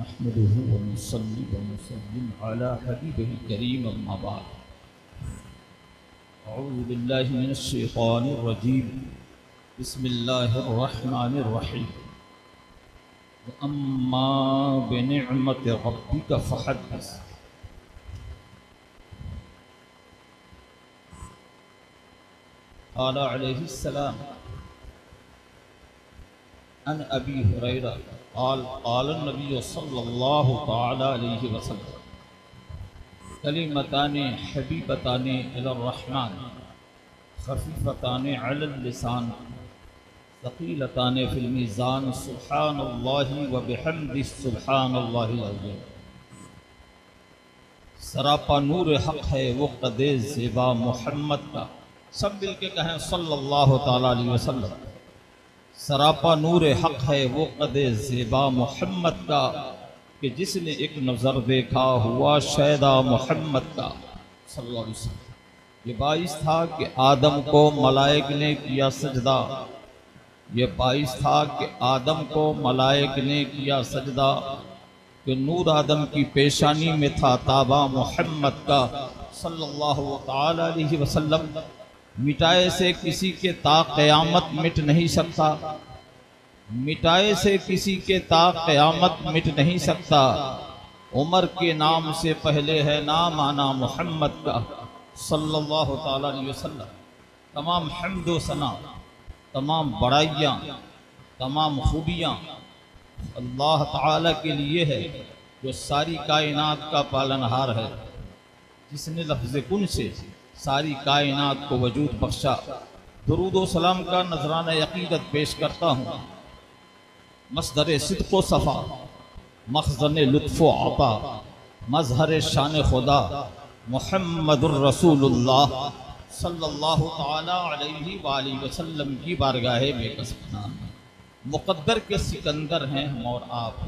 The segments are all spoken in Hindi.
नहमदुहु व नुसल्ली व नुसल्लिम अला हबीबिल करीम अम्मा बाद। अऊज़ु बिल्लाहि मिनश शैतानिर रजीम। बिस्मिल्लाहिर रहमानिर रहीम। व अम्मा बिनिअमति रब्बिका फहद्दिस। क़ाल अलैहिस्सलाम अन अबी हुरैरा क़ाल क़ाल नबी सल्लल्लाहु तआला अलैहि वसल्लम कलिमतानि हबीबतानि इलर रहमान खफीफतानि अलल लिसान सक़ीलतानि फिल मीज़ान सुब्हानल्लाहि व बिहम्दिही सुब्हानल्लाहिल अज़ीम। सरापा नूर हक़ है वो क़दे ज़ेबा मोहम्मद का। सब मिल के कहें सल्लल्लाहु तआला अलैहि वसल्लम। सरापा नूर हक़ है वो क़दे ज़ेबा मोहम्मद का कि जिसने एक नज़र देखा हुआ शैदा मोहम्मद का सल्लल्लाहु अलैहि वसल्लम। ये बाइस था कि आदम को मलाइक ने किया सजदा। ये बाइस था कि आदम को मलाइक ने किया सजदा कि नूर आदम की पेशानी में था ताबा मोहम्मद का सल्लल्लाहु तआला अलैहि वसल्लम। मिटाए से किसी के ता क़यामत मिट नहीं सकता। मिटाए से किसी के ता क़यामत मिट नहीं सकता। उमर के नाम से पहले है नाम आना मोहम्मद का सल्लल्लाहु तआला अलैहि वसल्लम। तमाम हम्द व सना, तमाम बड़ाइयाँ, तमाम खूबियाँ अल्लाह ताला के लिए है जो सारी कायनात का पालनहार है, जिसने लफ्ज़ कुन से सारी कायनात को वजूद बख्शा। दुरूद व सलाम का नजराना अक़ीदत पेश करता हूँ। मस्दर सिद्क़ व सफ़ा, मख़ज़न लुत्फ़ व अता, मज़हर शान खुदा मुहम्मदुर रसूलुल्लाह सल्लल्लाहु तआला अलैहि वालैहि वसल्लम की बारगाह में कसबना। मुक़द्दर के सिकंदर हैं हम और आप।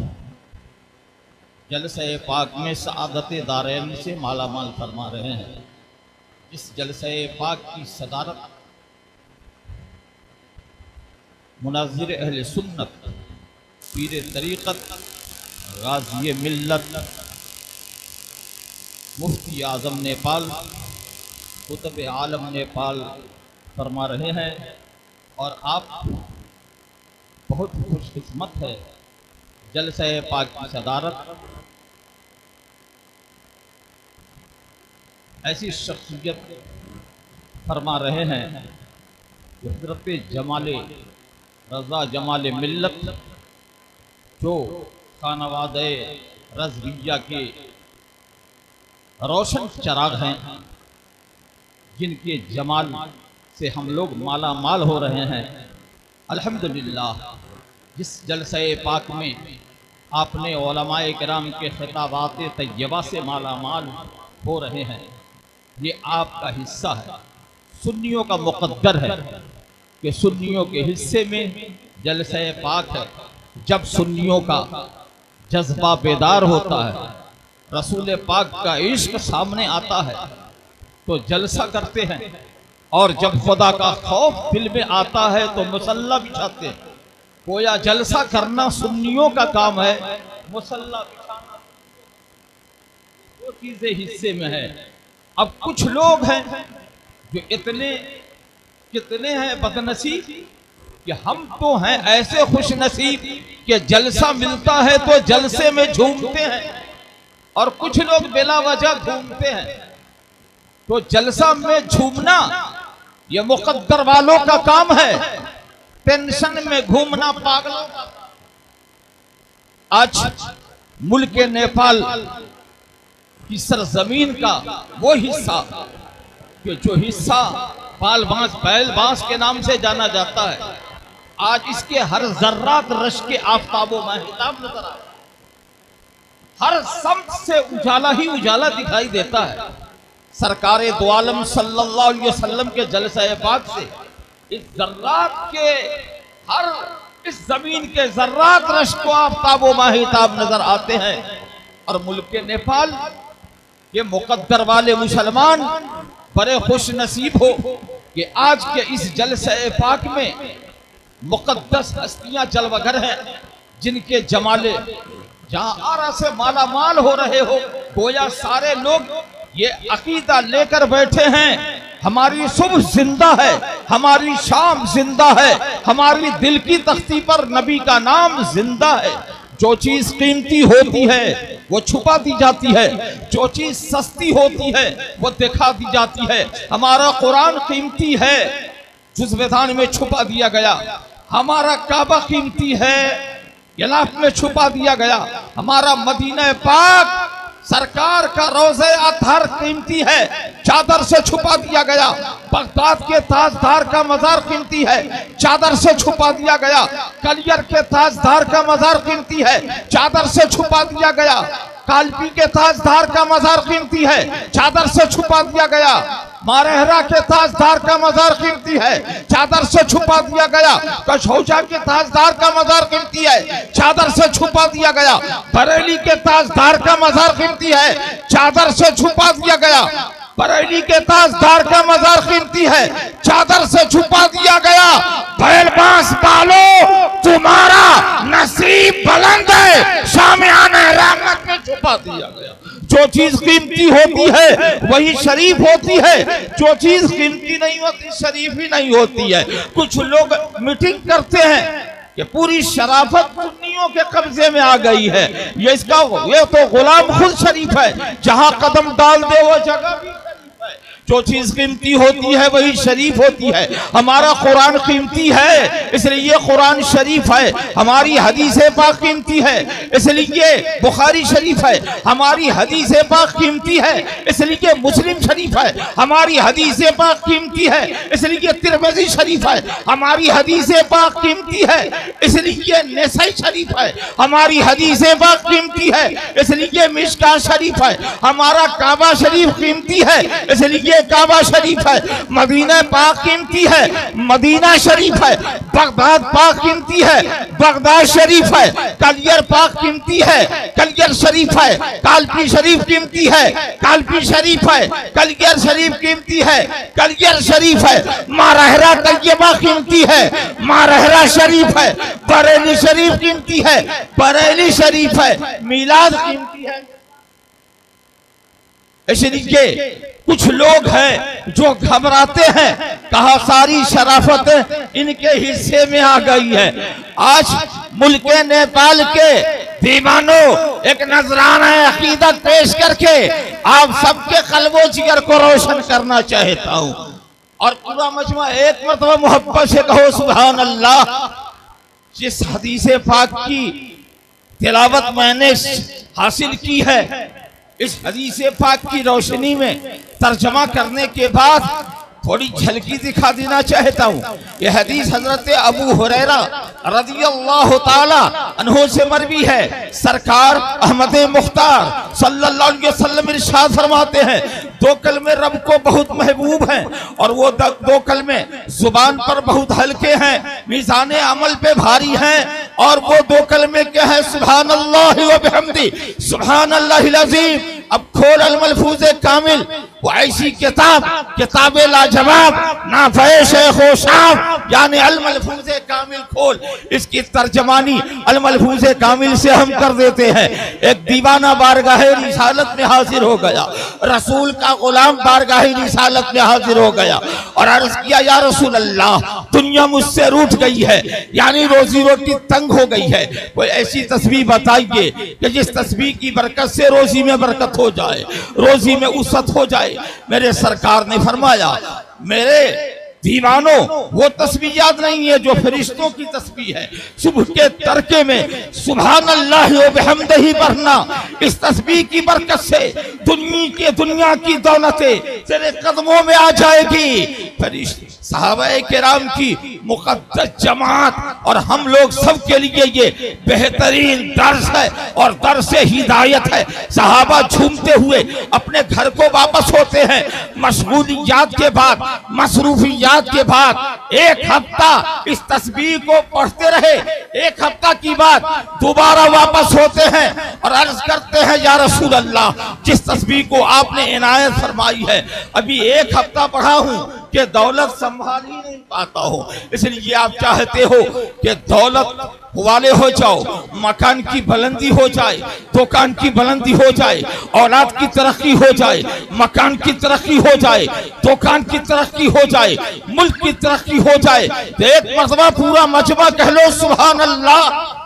जलसे पाक में सआदत दारैन से माला माल फरमा रहे हैं। इस जलसे पाक की सदारत मुनाज़िर अहले सुन्नत, पीर तरीक़त, गाज़ी मिल्लत, मुफ्ती आज़म नेपाल, कुतुब आलम नेपाल फरमा रहे हैं। और आप बहुत खुशकिस्मत है। जलसे पाक की सदारत ऐसी शख्सियत फरमा रहे हैं जो हज़रत जमाले रज़ा जमाले मिल्लत, जो खानवादे रज़विया के रोशन चराग हैं, जिनके जमाल से हम लोग माला माल हो रहे हैं। अल्हम्दुलिल्लाह, जिस जलसे पाक में आपने उलमाए किराम के खिताबात तय्यबा से माला माल हो रहे हैं, ये आपका हिस्सा है। सुन्नियों का मुक़द्दर है कि सुन्नियों के हिस्से में जलसे पाक है। जब सुन्नियों का जज्बा बेदार होता है, रसूल पाक का इश्क सामने आता है तो जलसा करते हैं। और जब खुदा का खौफ दिल में आता है तो मुसल्ला बिछाते हैं। गोया जलसा करना सुन्नियों का काम है, मुसल्ला बिछाना वो चीजें हिस्से में है। अब कुछ लोग हैं जो कितने हैं बदनसीब कि हम तो हैं ऐसे खुश नसीब कि जलसा मिलता है तो जलसे में झूमते हैं। और कुछ लोग बिला वजह घूमते हैं। तो जलसा में झूमना ये मुक़द्दर वालों का काम है, टेंशन में घूमना पागलों का। आज मुल्क नेपाल की सरजमीन का वो हिस्सा कि जो हिस्सा बाल बांस बैल बांस के नाम से जाना जाता है, आज इसके हर जर्रात रश के आफताबों में हिताब नजर आ रहा है। हर सम्त से उजाला ही उजाला दिखाई देता है। सरकारे दो आलम सल्लल्लाहु अलैहि वसल्लम के जलसे पाक से इस जर्रात के हर इस जमीन के जर्रात रश को आफताबों में हिताब नजर आते हैं। और मुल्क के नेपाल ये मुक़द्दर वाले मुसलमान बड़े खुश नसीब हो कि आज के इस जलसे पाक में मुक़द्दस हस्तियां जलवगर हैं, जिनके जमाले जहां आरा से माला माल हो रहे हो, गोया सारे लोग ये अकीदा लेकर बैठे हैं, हमारी सुबह जिंदा है, हमारी शाम जिंदा है, हमारी दिल की तख्ती पर नबी का नाम जिंदा है। जो चीज कीमती होती है वो छुपा दी जाती है, जो चीज सस्ती होती है वो दिखा दी जाती है। हमारा कुरान कीमती है, जुज़्विदान में छुपा दिया गया। हमारा काबा कीमती है, गिलाफ में छुपा दिया गया। हमारा मदीना पाक सरकार का रोज़े अतहर कीमती है, चादर से छुपा दिया गया। बगदाद के ताजदार का मज़ार कीमती है, चादर से छुपा दिया गया। कलियर के ताजदार का मज़ार कीमती है, चादर से छुपा दिया गया। कालपी के ताजदार का मज़ार कीमती है, चादर से छुपा दिया गया। मारहरा के ताजदार का मज़ार कीमती है, चादर से छुपा दिया गया। कशौजा के ताजदार का मज़ार कीमती है, चादर से छुपा दिया गया। बरेली के ताजदार का मज़ार कीमती है, चादर से छुपा दिया गया। बरेली के ताजदार का मज़ार कीमती है, चादर से छुपा दिया गया। बैलबास बालो तुम्हारा नसीब बुलंद है, शामियाना रहमत में छुपा दिया गया। जो चीज कीमती होती है वही शरीफ होती है, जो चीज कीमती नहीं होती शरीफ ही नहीं होती है। कुछ लोग मीटिंग करते हैं कि पूरी शराफत सुन्नियों के कब्जे में आ गई है, ये तो गुलाम खुद शरीफ है, जहां कदम डाल दे वो जगह भी। जो चीज कीमती होती है वही शरीफ होती है। हमारा कुरान कीमती है, इसलिए कुरान शरीफ है। हमारी हदीस पाक कीमती है, इसलिए बुखारी शरीफ है। हमारी हदीस पाक कीमती है, इसलिए मुस्लिम शरीफ है। हमारी हदीस पाक कीमती है, इसलिए तिरमिज़ी शरीफ है। हमारी हदीस पाक कीमती है, इसलिए नसाई शरीफ है। हमारी हदीस पाक कीमती है, इसलिए मिशकात शरीफ है। हमारा काबा शरीफ कीमती है, इसलिए काबा शरीफ है। मदीना पाक कीमती है, मदीना शरीफ है। बगदाद पाक कीमती है, बगदाद शरीफ है। कलियर पाक कीमती है, कलियर शरीफ है। कालपी शरीफ कीमती है, कालपी शरीफ है। कलियर शरीफ कीमती है, कलियर शरीफ है। मारहरा तैयबा कीमती है, मारहरा शरीफ है। बरेली शरीफ कीमती है, बरेली शरीफ है। मिलाद कीमती है। इसलिए कुछ लोग हैं जो घबराते हैं, कहा सारी शराफत इनके हिस्से में आ गई है। आज मुल्क नेपाल के दीवानों एक नजराना अकीदत पेश करके आप सबके कल्बो जिगर को रोशन करना चाहता हूं। और पूरा मजमा एक मरतबा मोहब्बत से कहो सुभान अल्लाह। जिस हदीस पाक की तिलावत मैंने हासिल की है, इस हदीस पाक की रोशनी में तर्जमा करने के बाद थोड़ी झलकी दिखा देना चाहता हूँ। यह हदीस हजरत अबू हुरैरा रज़ियल्लाहु ताला अन्हु से मरवी है। सरकार अहमद मुख्तार सल्लल्लाहु अलैहि वसल्लम इरशाद फरमाते हैं, दो कलमे रब को बहुत महबूब हैं और वो दो कलमे जुबान पर बहुत हल्के हैं, मीज़ाने अमल पे भारी हैं। और वो दो कलमे क्या है? सुभान अल्लाह व बिहम्दी, सुभान अल्लाहिल अज़ीम। अब खोल अल मलफूज़ कामिल, वो ऐसी किताब लाजवाब नाफ़े शेख व शाम, यानी अल मलफूज़ कामिल खोल। इसकी तर्जमानी अल मलफूज़ कामिल से हम कर देते हैं। एक दीवाना बारगाह रिसालत में हाजिर हो गया, रसूल का गुलाम बारगाह रिसालत में हाजिर हो गया और अर्ज किया, या रसूल अल्लाह, दुनिया मुझसे रूठ गई है, यानी रोजी रोटी तंग हो गई है। कोई ऐसी तस्बीह बताइए कि जिस तस्बीह की बरकत से रोजी में बरकत हो जाए, रोजी में उसत हो जाए। मेरे सरकार ने फरमाया, मेरे दीवानों, वो तस्बीह याद नहीं है जो फरिश्तों की तस्बीह है। सुबह के तड़के में सुभान अल्लाह व बिहम्दिही पढ़ना, इस तस्बीह की बरकत से दुनिया की दौलतें तेरे कदमों में आ जाएगी। फरिश्ते सहाबाए किराम की मुक़द्दस जमात और हम लोग सब के लिए ये बेहतरीन दर्स है और दर्स हिदायत है। सहाबा झूमते हुए अपने घर को वापस होते हैं, मशगूलियात के बाद, मसरूफियात के बाद। एक हफ्ता इस तस्बीह को पढ़ते रहे, एक हफ्ता की बाद दोबारा वापस होते हैं और अर्ज करते हैं, या रसूल अल्लाह, जिस तस्बीह को आपने इनायत फरमाई है, अभी एक हफ्ता पढ़ा हूं कि दौलत संभाल ही नहीं पाता हो। इसलिए आप चाहते हो कि दौलत वाले हो जाओ, मकान की बुलंदी हो जाए, दुकान की बुलंदी हो जाए, औलाद की तरक्की हो जाए, मकान की तरक्की हो जाए, दुकान की तरक्की हो जाए, मुल्क की तरक्की हो जाए। तो एक मर्तबा पूरा मजमा कह लो सुभान अल्लाह।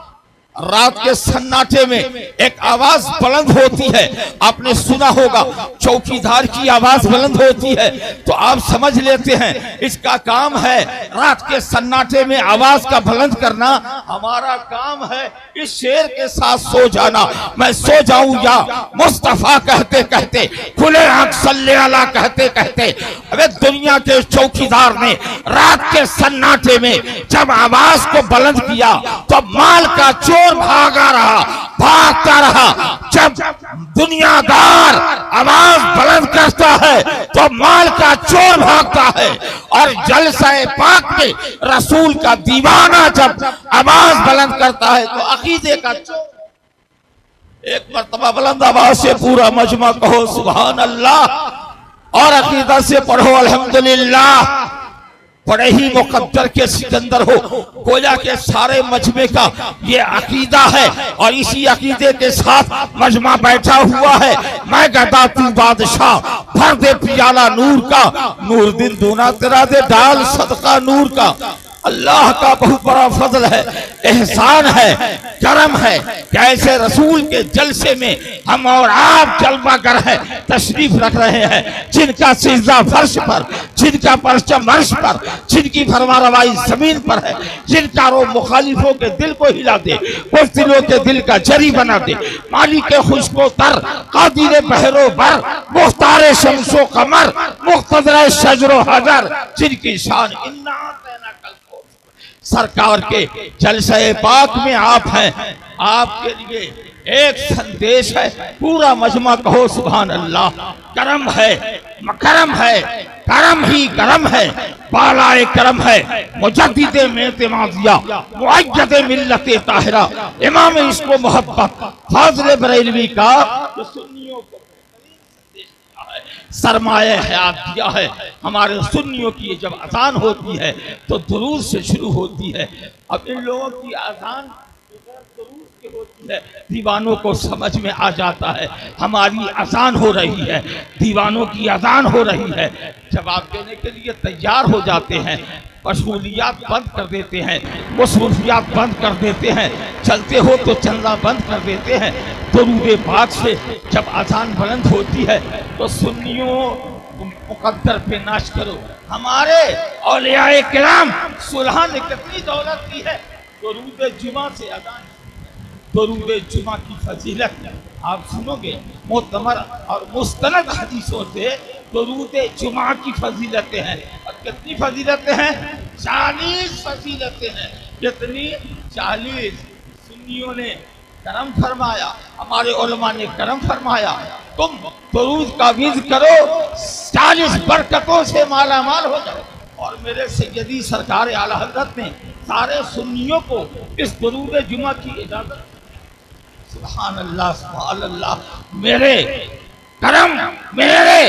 रात के सन्नाटे में एक आवाज बुलंद होती है, आपने सुना होगा चौकीदार की आवाज बुलंद होती है, तो आप समझ लेते हैं इसका काम है रात के सन्नाटे में आवाज का बुलंद करना। हमारा काम है इस शेर के साथ सो जाना। मैं सो जाऊं या मुस्तफा कहते कहते, खुले आंख सल्ले अला कहते कहते। अबे दुनिया के चौकीदार ने रात के सन्नाटे में जब आवाज को बुलंद किया तो माल का चोर भागा रहा, भागता रहा। जब दुनियादार आवाज बुलंद करता है तो माल का चोर भागता है। और जलसा पाक में रसूल का दीवाना जब आवाज बुलंद करता है तो अकीदे का चोर। एक मर्तबा बुलंद आवाज से पूरा मजमा कहो सुभान अल्लाह और अकीदा से पढ़ो अल्हम्दुलिल्लाह। बड़े ही मुकद्दर के सिकंदर हो, गोया के सारे मजमे का ये अकीदा है और इसी अकीदे के साथ मजमा बैठा हुआ है। मैं गदा तू बादशाह, भर दे पियाला नूर का, नूर दिन दूना तेरा दे डाल सदका नूर का। अल्लाह का बहुत बड़ा फजल है, एहसान है, करम है। कैसे रसूल के जलसे में हम और आप जलवागर है तशरीफ रख रहे हैं, जिनका सिजदा फर्श पर, जिनका परचम अर्श पर, जिनकी फरमारवाई जमीन पर है, जिनका रो मुखालिफों के दिल को हिला दे, उस दिलों के दिल का जरी बना दे। मालिक के खुशबो तर, कादिर बहरो बर, मुख्तार शमसो कमर, मुख्तदर शजरो हजर, जिनकी शान इन्ना सरकार के जलसे पाक में आप हैं। आपके लिए एक संदेश है, पूरा मजमा कहो सुभान अल्लाह। करम है, करम है, करम ही करम है, बालाए करम है। मुजद्दिद मेतमादिया, मुअय्यद मिल्लत ताहिरा, इमाम इसको मोहब्बत फाज़िल बरेलवी का जो सुन्नियों को सरमाए हयात दिया है। हमारे सुन्नियों की जब अजान होती है तो दुरूद से शुरू होती है। अब इन लोगों की अजान दुरूद की होती है, दीवानों को समझ में आ जाता है हमारी अजान हो रही है, दीवानों की अजान हो रही है। जवाब देने के लिए तैयार हो जाते हैं, मशगूलियात बंद कर देते हैं, मसरूफियात बंद कर देते हैं, चलते हो तो चलना बंद कर देते हैं। दुरूद पाक से जब अजान बुलंद होती है तो सुन्नियों मुकद्दर पे नाश करो। हमारे औलियाए किराम सुलह ने कितनी दौलत दी है। दुरूद जुमा से अजान, दुरूद जुमा की फजीलत आप सुनोगे मुतमर और मुस्तनद हदीसों से। दुरूद जुमा की फजीलतें हैं, और कितनी फजीलतें हैं? 40 फजीलतें हैं। कितनी? 40। सुन्नियों ने करम फरमाया, हमारे उलमा ने करम फरमाया। तुम दुरूद का विज़ करो, 40 बरकतों से माला माल हो जाओ। और मेरे सैयदी सरकार आला हज़रत ने सारे सुन्नियों को इस दुरूद जुमा की इजाजत। सुभान अल्लाह, सुभान अल्लाह। मेरे करम, मेरे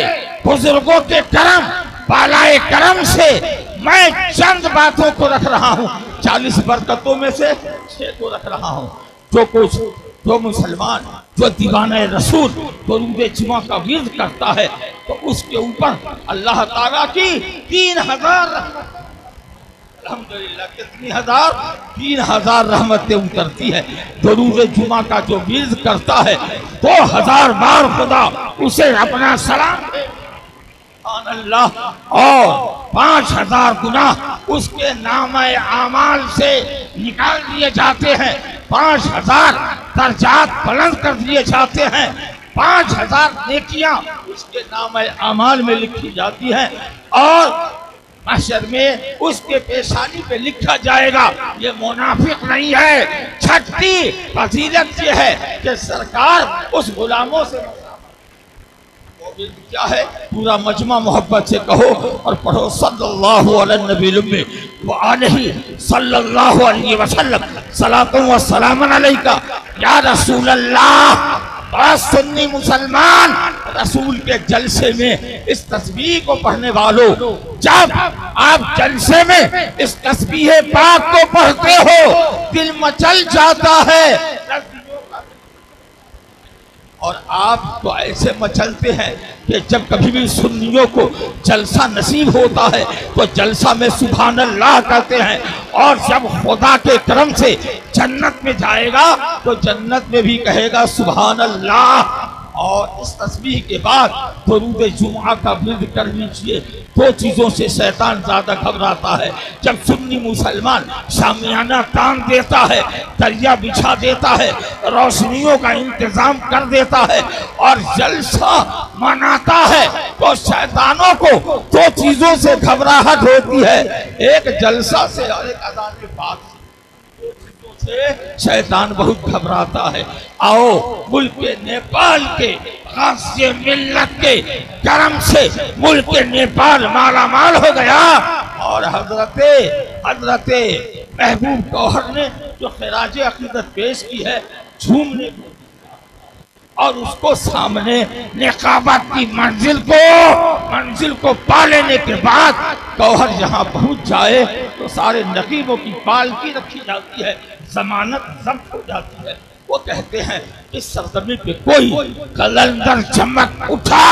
बुजुर्गों के करम, बालाए करम से मैं चंद बातों को रख रहा हूँ। 40 बरकतों में से 6 को रख रहा हूँ। जो मुसलमान, जो दीवाना रसूल दुरूद जुमा का विर्द करता है तो उसके ऊपर अल्लाह ताला की 3000 रहमत, अल्हम्दुलिल्लाह कितनी हजार? 3000 रहमतें उतरती है। दुरूद जुमा का जो विर्द करता है 2000 बार खुदा उसे अपना सलाम दे अल्लाह, और 5000 गुनाह उसके नामे आमाल से निकाल दिए जाते हैं। 5000 दर्जात बुलंद कर दिए जाते हैं। 5000 नेकियां उसके नामे आमाल में लिखी जाती हैं। और महशर में उसके पेशानी पे लिखा जाएगा ये मुनाफिक नहीं है। छठी फजीलत ये है कि सरकार उस गुलामों से क्या है, पूरा मजमा मोहब्बत से कहो और पढ़ो सल्लल्लाहु अलैहि व आलिहि सल्लल्लाहु अलैहि वसल्लम सलातु व सलामन अलैका या रसूल अल्लाह। बड़ा सुन्नी मुसलमान रसूल के जलसे में इस तस्बीह को पढ़ने वालों, जब आप जलसे में इस तस्बीह पाक को पढ़ते हो दिल मचल जाता है। और आप तो ऐसे मचलते हैं कि जब कभी भी सुन्नियों को जलसा नसीब होता है तो जलसा में सुभान अल्लाह कहते हैं, और जब खुदा के करम से जन्नत में जाएगा तो जन्नत में भी कहेगा सुभान अल्लाह। और इस तस्बीह के बाद दुरूद जुमा का विर्द कर लीजिए। दो चीज़ों से शैतान ज़्यादा घबराता है, जब सुन्नी मुसलमान शामियाना तान देता है, दरिया बिछा देता है, रोशनियों का इंतजाम कर देता है और जलसा मनाता है, तो शैतानों को दो चीज़ों से घबराहट होती है, एक जलसा से और एक अज़ान पाक से। शैतान बहुत घबराता है। आओ मुल्क नेपाल के गाज़िए मिल्लत के करम से मुल्क नेपाल माला माल हो गया, और हजरते महबूब गौहर ने जो खिराज अकीदत पेश की है झूमने और उसको सामने निकाबत की मंजिल को पा लेने के बाद गौहर जहाँ पहुँच जाए तो सारे नकीबों की पालकी रखी जाती है, जमानत जब्त हो जाती है। वो कहते हैं इस सरजमी पे कोई कलंदर चमक उठा,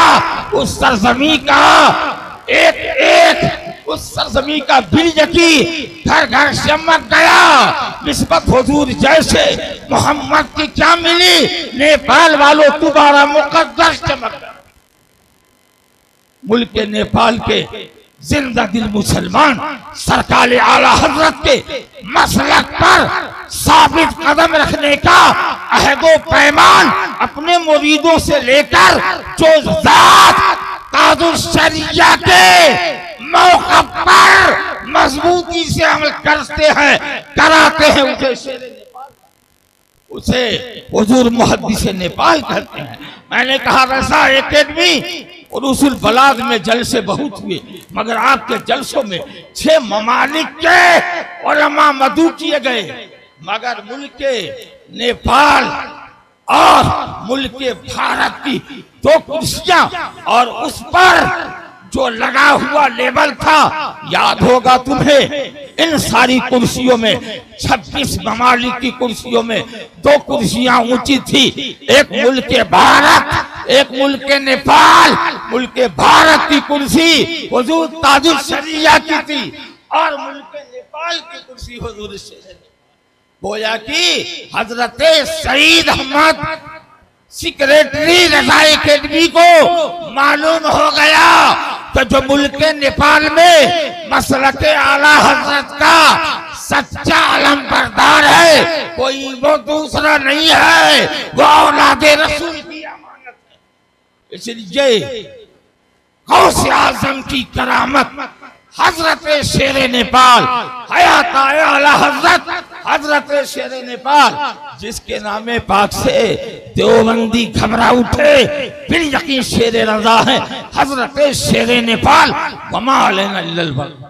उस सरजमी का एक उस सरजमी का बिरजकी घर घर चमक गया। निस्बत हुजूर जैसे मोहम्मद की क्या मिली, नेपाल वालों तुम्हारा मुकद्दस चमक। मुल्क नेपाल के जिंदा दिल मुसलमान सरकार आला हजरत के मसलक पर साबित कदम रखने का अहदो पैमान अपने मुरीदों से लेकर जो जात ताजुल शरिया के मौका पर मजबूती से अमल करते हैं, कराते हैं, उसे हुजूर मुहद्दिस नेपाल कहते हैं। मैंने कहा रज़ा एकेडमी और उसूल बलाग में जलसे बहुत हुए, मगर आपके जलसों में 6 ममालिक के उलमा मदऊ किए गए, मगर मुल्क नेपाल और मुल्क भारत की 2 कुर्सियां और उस पर जो लगा हुआ लेबल था, याद होगा तुम्हें, इन सारी कुर्सियों में 26 ममालिक की कुर्सियों में 2 कुर्सियां ऊंची थी, एक मुल्क भारत, एक मुल्क नेपाल। मुल्क भारत की कुर्सी हुजूर ताजुल शरिया की थी और मुल्क नेपाल की कुर्सी हुजूर गोया की हजरत सईद अहमद सेक्रेटरी रज़ा एकेडमी को मालूम हो गया तो जो मुल्क नेपाल में मसलक आला हजरत का सच्चा अलमबरदार है, कोई वो दूसरा नहीं है, वो औलादे रसूल की अमानत है। इसलिए गौसे आज़म की करामत हजरत शेर नेपाल, हयात आला हजरत शेर नेपाल, जिसके नामे पाक से देवबंदी घबरा उठे, फिर यकीन शेर रज़ा है हजरत शेर नेपाल। वमा अलैना इल्लल बलाग।